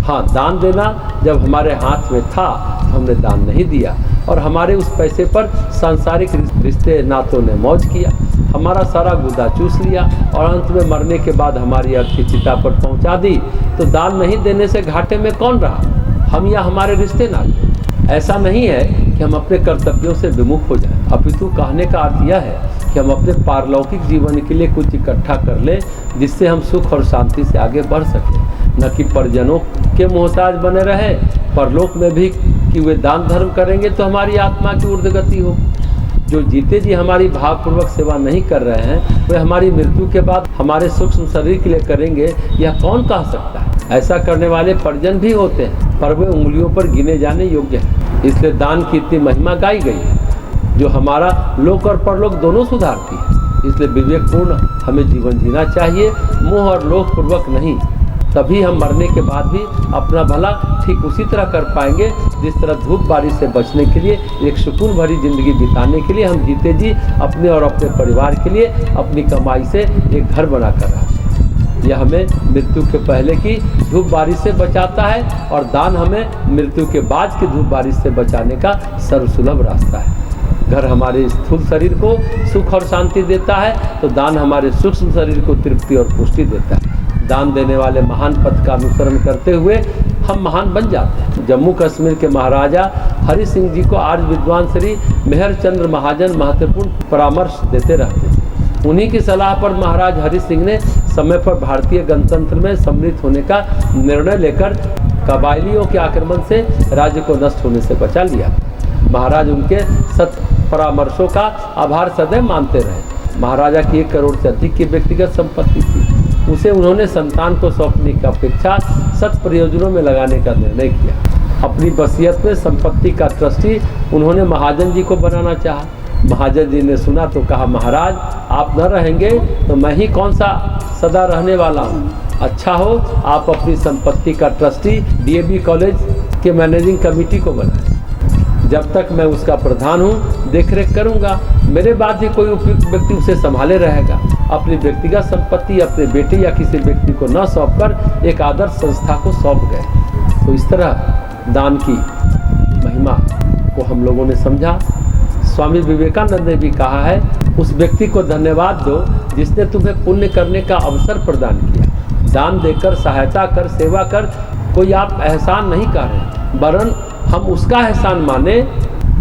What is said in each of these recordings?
हाँ, दान देना जब हमारे हाथ में था तो हमने दान नहीं दिया, और हमारे उस पैसे पर सांसारिक रिश्ते नातों ने मौज किया, हमारा सारा गुदा चूस लिया और अंत में मरने के बाद हमारी अर्थी चिता पर पहुंचा दी। तो दान नहीं देने से घाटे में कौन रहा, हम या हमारे रिश्ते नाते? ऐसा नहीं है कि हम अपने कर्तव्यों से विमुख हो जाएं, अपितु कहने का अर्थ यह है कि हम अपने पारलौकिक जीवन के लिए कुछ इकट्ठा कर लें जिससे हम सुख और शांति से आगे बढ़ सकें, न कि परिजनों के मोहताज बने रहे। परलोक में भी कि वे दान धर्म करेंगे तो हमारी आत्मा की ऊर्ध्वगति हो। जो जीते जी हमारी भावपूर्वक सेवा नहीं कर रहे हैं वे हमारी मृत्यु के बाद हमारे सूक्ष्म शरीर के लिए करेंगे, यह कौन कह सकता है? ऐसा करने वाले परिजन भी होते हैं, पर वे उंगलियों पर गिने जाने योग्य हैं। इसलिए दान की इतनी महिमा गाई गई है जो हमारा लोक और परलोक दोनों सुधारती है। इसलिए विवेकपूर्ण हमें जीवन जीना चाहिए, मोह और लोभ पूर्वक नहीं। तभी हम मरने के बाद भी अपना भला ठीक उसी तरह कर पाएंगे जिस तरह धूप बारिश से बचने के लिए, एक सुकून भरी जिंदगी बिताने के लिए हम जीते जी अपने और अपने परिवार के लिए अपनी कमाई से एक घर बना कर रहा है। यह हमें मृत्यु के पहले की धूप बारिश से बचाता है और दान हमें मृत्यु के बाद की धूप बारिश से बचाने का सर्वसुलभ रास्ता है। घर हमारे स्थूल शरीर को सुख और शांति देता है तो दान हमारे सूक्ष्म शरीर को तृप्ति और पुष्टि देता है। दान देने वाले महान पथ का अनुसरण करते हुए हम महान बन जाते हैं। जम्मू कश्मीर के महाराजा हरि सिंह जी को आज विद्वान श्री मेहर चंद्र महाजन महत्वपूर्ण परामर्श देते रहते थे। उन्हीं की सलाह पर महाराज हरि सिंह ने समय पर भारतीय गणतंत्र में सम्मिलित होने का निर्णय लेकर कबायलियों के आक्रमण से राज्य को नष्ट होने से बचा लिया। महाराज उनके सत परामर्शों का आभार सदैव मानते रहे। महाराजा की 1 करोड़ से अधिक की व्यक्तिगत संपत्ति थी, उसे उन्होंने संतान को सौंपने की अपेक्षा सत प्रयोजनों में लगाने का निर्णय किया। अपनी वसीयत में संपत्ति का ट्रस्टी उन्होंने महाजन जी को बनाना चाहा। महाजन जी ने सुना तो कहा, महाराज आप न रहेंगे तो मैं ही कौन सा सदा रहने वाला हूँ। अच्छा हो आप अपनी संपत्ति का ट्रस्टी डीएवी कॉलेज के मैनेजिंग कमेटी को बनाएं। जब तक मैं उसका प्रधान हूँ देखरेख करूँगा, मेरे बाद ही कोई उपयुक्त व्यक्ति उसे संभाले रहेगा। अपनी व्यक्तिगत संपत्ति अपने बेटे या किसी व्यक्ति को न सौंपकर एक आदर्श संस्था को सौंप गए। तो इस तरह दान की महिमा को हम लोगों ने समझा। स्वामी विवेकानंद ने भी कहा है, उस व्यक्ति को धन्यवाद दो जिसने तुम्हें पुण्य करने का अवसर प्रदान किया। दान देकर, सहायता कर, सेवा कर कोई आप एहसान नहीं कर रहे, वरन हम उसका एहसान माने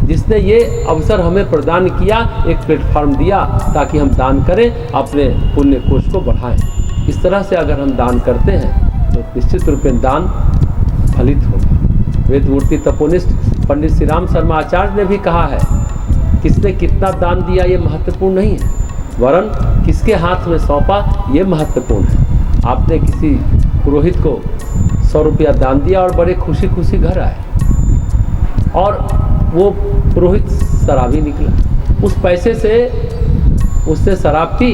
जिसने ये अवसर हमें प्रदान किया, एक प्लेटफॉर्म दिया ताकि हम दान करें, अपने पुण्य कोष को बढ़ाएं। इस तरह से अगर हम दान करते हैं तो निश्चित रूप में दान फलित होगा। वेदमूर्ति तपोनिष्ठ पंडित श्री राम शर्मा आचार्य ने भी कहा है, किसने कितना दान दिया ये महत्वपूर्ण नहीं है, वरन किसके हाथ में सौंपा ये महत्वपूर्ण है। आपने किसी पुरोहित को 100 रुपया दान दिया और बड़े खुशी खुशी घर आए और वो पुरोहित शराबी निकला। उस पैसे से उससे शराब पी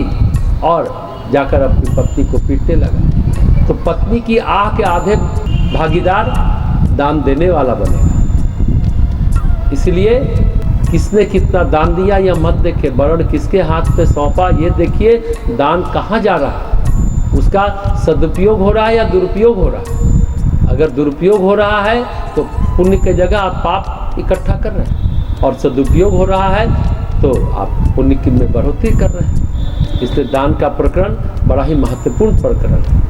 और जाकर अपनी पत्नी को पीटने लगा। तो पत्नी की आह के आधे भागीदार दान देने वाला बनेगा। इसलिए किसने कितना दान दिया यह मत देखे, वरन किसके हाथ पे सौंपा ये देखिए। दान कहाँ जा रहा है, उसका सदुपयोग हो रहा है या दुरुपयोग हो रहा है। अगर दुरुपयोग हो रहा है तो पुण्य की जगह आप पाप इकट्ठा कर रहे हैं, और सदुपयोग हो रहा है तो आप पुण्य में बढ़ोतरी कर रहे हैं। इसलिए दान का प्रकरण बड़ा ही महत्वपूर्ण प्रकरण है।